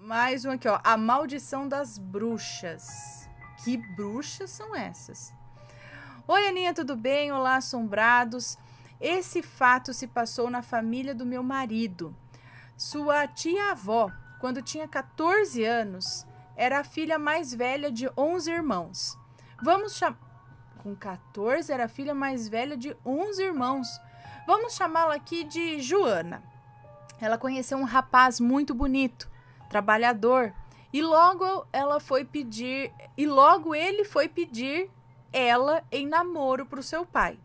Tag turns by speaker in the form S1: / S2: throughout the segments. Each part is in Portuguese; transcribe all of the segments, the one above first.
S1: Mais um aqui, ó. A maldição das bruxas. Que bruxas são essas? Oi, Aninha, tudo bem? Olá, assombrados. Esse fato se passou na família do meu marido. Sua tia-avó, quando tinha 14 anos, era a filha mais velha de 11 irmãos. Com 14, era a filha mais velha de 11 irmãos. Vamos chamá-la aqui de Joana. Ela conheceu um rapaz muito bonito, trabalhador, e logo ele foi pedir ela em namoro para o seu pai.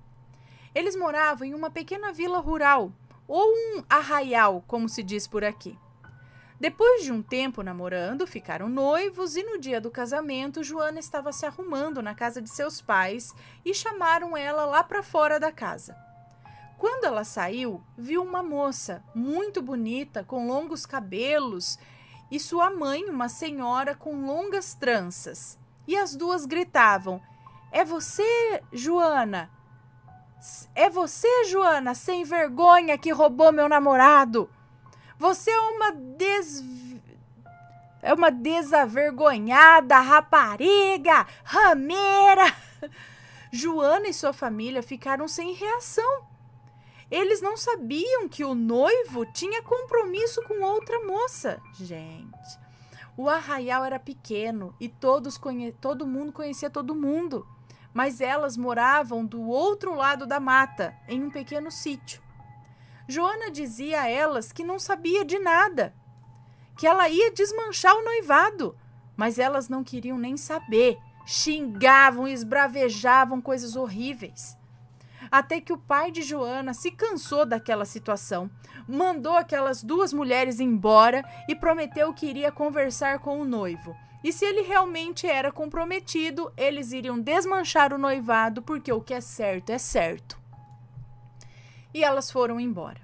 S1: Eles moravam em uma pequena vila rural, ou um arraial, como se diz por aqui. Depois de um tempo namorando, ficaram noivos e no dia do casamento, Joana estava se arrumando na casa de seus pais e chamaram ela lá para fora da casa. Quando ela saiu, viu uma moça muito bonita, com longos cabelos, e sua mãe, uma senhora com longas tranças. E as duas gritavam: "É você, Joana? É você, Joana, sem vergonha, que roubou meu namorado? Você é uma desavergonhada, rapariga, rameira." Joana e sua família ficaram sem reação. Eles não sabiam que o noivo tinha compromisso com outra moça. Gente, o arraial era pequeno e todo mundo conhecia todo mundo. Mas elas moravam do outro lado da mata, em um pequeno sítio. Joana dizia a elas que não sabia de nada, que ela ia desmanchar o noivado, mas elas não queriam nem saber. Xingavam e esbravejavam coisas horríveis. Até que o pai de Joana se cansou daquela situação, mandou aquelas duas mulheres embora e prometeu que iria conversar com o noivo. E se ele realmente era comprometido, eles iriam desmanchar o noivado, porque o que é certo é certo. E elas foram embora.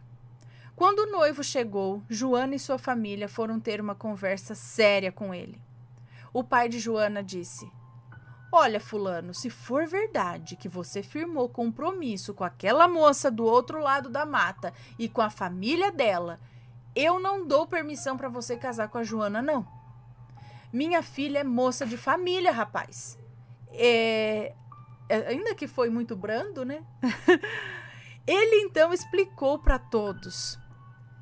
S1: Quando o noivo chegou, Joana e sua família foram ter uma conversa séria com ele. O pai de Joana disse: "Olha, fulano, se for verdade que você firmou compromisso com aquela moça do outro lado da mata e com a família dela, eu não dou permissão para você casar com a Joana, não. Minha filha é moça de família, rapaz." Ainda que foi muito brando, né? Ele então explicou para todos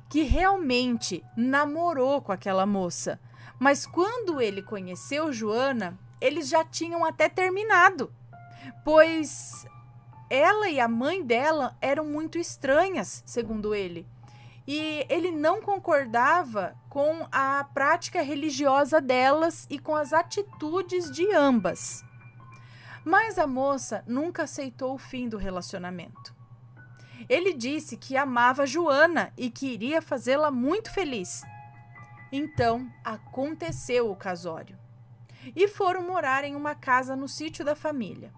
S1: que realmente namorou com aquela moça, mas quando ele conheceu Joana, eles já tinham até terminado, pois ela e a mãe dela eram muito estranhas, segundo ele. E ele não concordava com a prática religiosa delas e com as atitudes de ambas. Mas a moça nunca aceitou o fim do relacionamento. Ele disse que amava Joana e que iria fazê-la muito feliz. Então, aconteceu o casório. E foram morar em uma casa no sítio da família.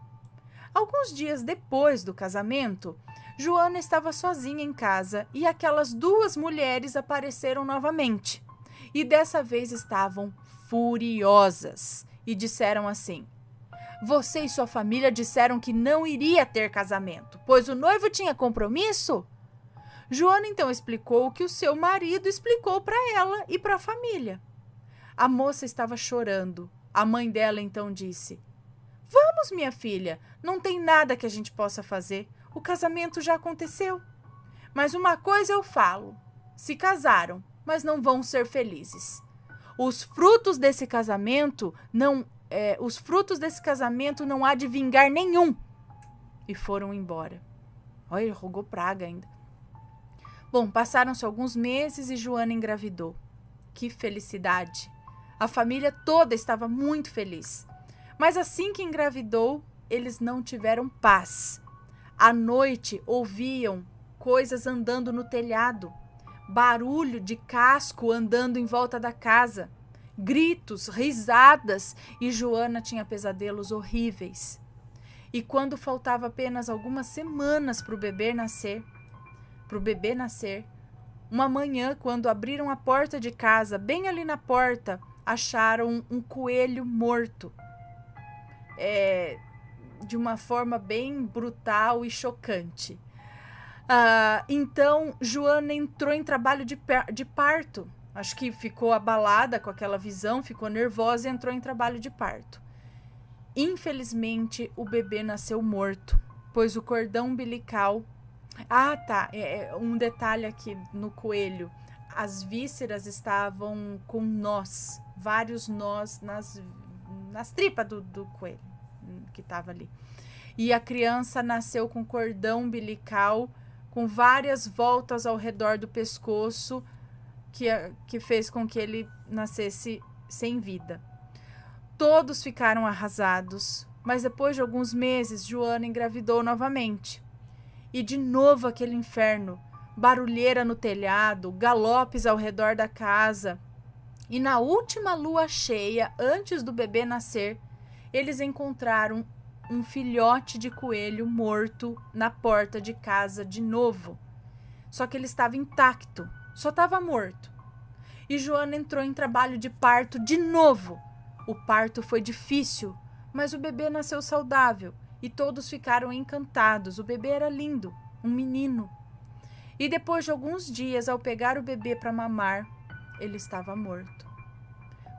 S1: Alguns dias depois do casamento, Joana estava sozinha em casa e aquelas duas mulheres apareceram novamente. E dessa vez estavam furiosas e disseram assim: "Você e sua família disseram que não iria ter casamento, pois o noivo tinha compromisso?" Joana então explicou o que o seu marido explicou para ela e para a família. A moça estava chorando. A mãe dela então disse: "Vamos, minha filha, não tem nada que a gente possa fazer. O casamento já aconteceu. Mas uma coisa eu falo: se casaram, mas não vão ser felizes. Os frutos desse casamento não há de vingar nenhum." E foram embora. Olha, rogou praga ainda. Bom, passaram-se alguns meses e Joana engravidou. Que felicidade! A família toda estava muito feliz. Mas assim que engravidou, eles não tiveram paz. À noite ouviam coisas andando no telhado, barulho de casco andando em volta da casa, gritos, risadas, e Joana tinha pesadelos horríveis. E quando faltava apenas algumas semanas para o bebê nascer, uma manhã, quando abriram a porta de casa, bem ali na porta, acharam um coelho morto. De uma forma bem brutal e chocante. Então, Joana entrou em trabalho de parto. acho que ficou abalada com aquela visão, ficou nervosa e entrou em trabalho de parto. Infelizmente, o bebê nasceu morto, pois o cordão umbilical... Ah, tá, um detalhe aqui no coelho. As vísceras estavam com nós, vários nós nas tripas do coelho que estava ali. E a criança nasceu com cordão umbilical, com várias voltas ao redor do pescoço, que fez com que ele nascesse sem vida. Todos ficaram arrasados, mas depois de alguns meses, Joana engravidou novamente. E de novo aquele inferno, barulheira no telhado, galopes ao redor da casa. E na última lua cheia, antes do bebê nascer, eles encontraram um filhote de coelho morto na porta de casa de novo. Só que ele estava intacto, só estava morto. E Joana entrou em trabalho de parto de novo. O parto foi difícil, mas o bebê nasceu saudável e todos ficaram encantados. O bebê era lindo, um menino. E depois de alguns dias, ao pegar o bebê para mamar, ele estava morto.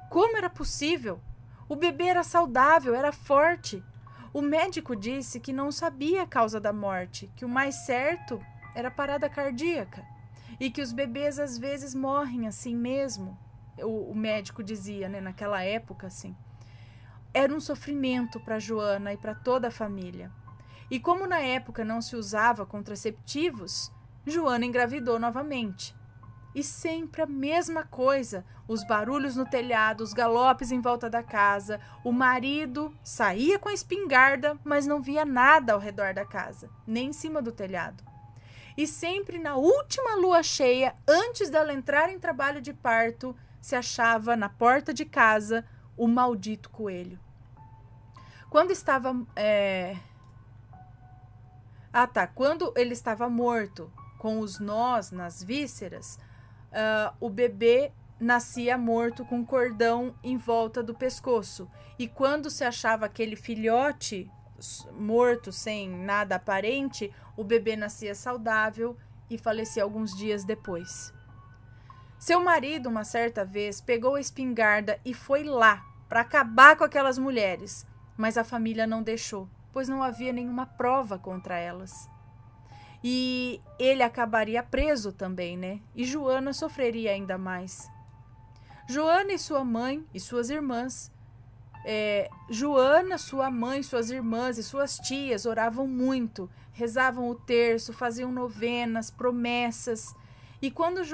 S1: Como era possível? O bebê era saudável, era forte. O médico disse que não sabia a causa da morte, que o mais certo era parada cardíaca e que os bebês às vezes morrem assim mesmo. O médico dizia, né, naquela época, assim. Era um sofrimento para Joana e para toda a família. E como na época não se usava contraceptivos, Joana engravidou novamente. E sempre a mesma coisa, os barulhos no telhado, os galopes em volta da casa. O marido saía com a espingarda, mas não via nada ao redor da casa, nem em cima do telhado. E sempre na última lua cheia, antes dela entrar em trabalho de parto, se achava na porta de casa o maldito coelho. Quando estava... Quando ele estava morto, com os nós nas vísceras, o bebê nascia morto com cordão em volta do pescoço. E quando se achava aquele filhote morto, sem nada aparente, o bebê nascia saudável e falecia alguns dias depois. Seu marido, uma certa vez, pegou a espingarda e foi lá para acabar com aquelas mulheres, mas a família não deixou, pois não havia nenhuma prova contra elas. E ele acabaria preso também, né? E Joana sofreria ainda mais. Joana e sua mãe e suas irmãs, Joana, sua mãe, suas irmãs e suas tias oravam muito, rezavam o terço, faziam novenas, promessas. E quando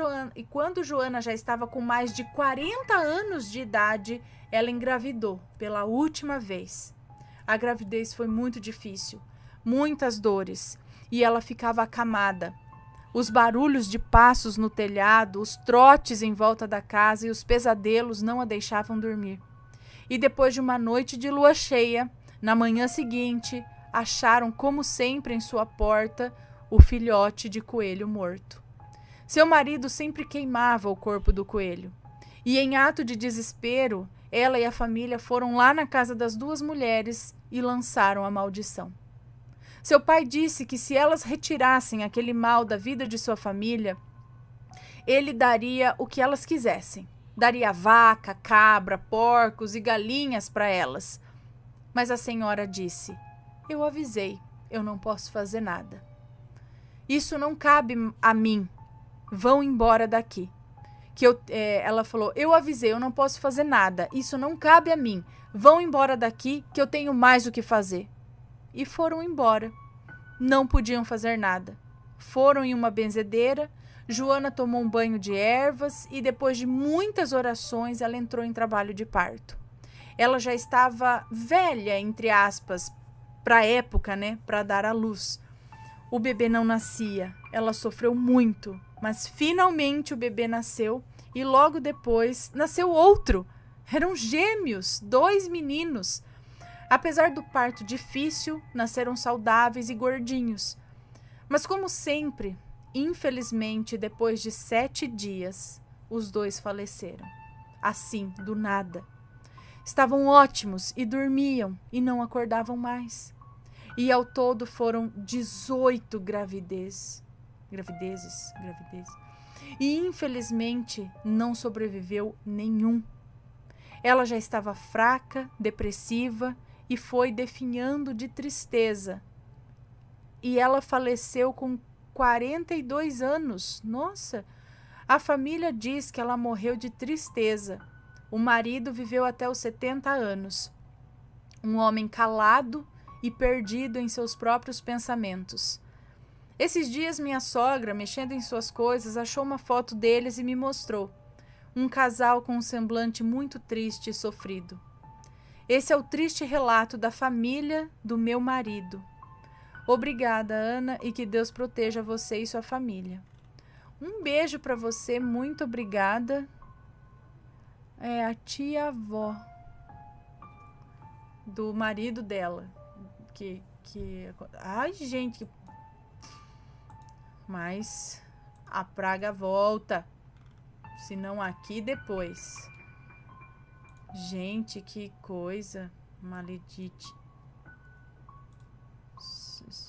S1: Joana já estava com mais de 40 anos de idade, ela engravidou pela última vez. A gravidez foi muito difícil, muitas dores, e ela ficava acamada. Os barulhos de passos no telhado, os trotes em volta da casa e os pesadelos não a deixavam dormir. E depois de uma noite de lua cheia, na manhã seguinte, acharam, como sempre, em sua porta, o filhote de coelho morto. Seu marido sempre queimava o corpo do coelho. E em ato de desespero, ela e a família foram lá na casa das duas mulheres e lançaram a maldição. Seu pai disse que se elas retirassem aquele mal da vida de sua família, ele daria o que elas quisessem. Daria vaca, cabra, porcos e galinhas para elas. Mas a senhora disse: eu avisei, eu não posso fazer nada. Isso não cabe a mim. Vão embora daqui. Ela falou: eu avisei, eu não posso fazer nada. Isso não cabe a mim. Vão embora daqui que eu tenho mais o que fazer. E foram embora. Não podiam fazer nada. Foram em uma benzedeira. Joana tomou um banho de ervas e depois de muitas orações ela entrou em trabalho de parto. Ela já estava velha, entre aspas, para a época, né, para dar à luz. O bebê não nascia. Ela sofreu muito. Mas finalmente o bebê nasceu e logo depois nasceu outro. Eram gêmeos, 2 meninos. Apesar do parto difícil, nasceram saudáveis e gordinhos. Mas como sempre, infelizmente, depois de 7 dias, os 2 faleceram. Assim, do nada. Estavam ótimos e dormiam e não acordavam mais. E ao todo foram 18 gravidezes. e infelizmente não sobreviveu nenhum. Ela já estava fraca, depressiva e foi definhando de tristeza. E ela faleceu com 42 anos. Nossa! A família diz que ela morreu de tristeza. O marido viveu até os 70 anos. Um homem calado e perdido em seus próprios pensamentos. Esses dias minha sogra, mexendo em suas coisas, achou uma foto deles e me mostrou. Um casal com um semblante muito triste e sofrido. Esse é o triste relato da família do meu marido. Obrigada, Ana, e que Deus proteja você e sua família. Um beijo para você, muito obrigada. É a tia-avó do marido dela. Ai, gente. Mas a praga volta. Se não aqui, depois. Gente, que coisa. Maledite.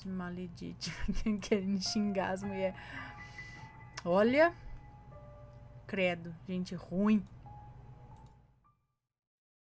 S1: Maledite. Querendo xingar as mulheres. Olha. Credo, gente ruim.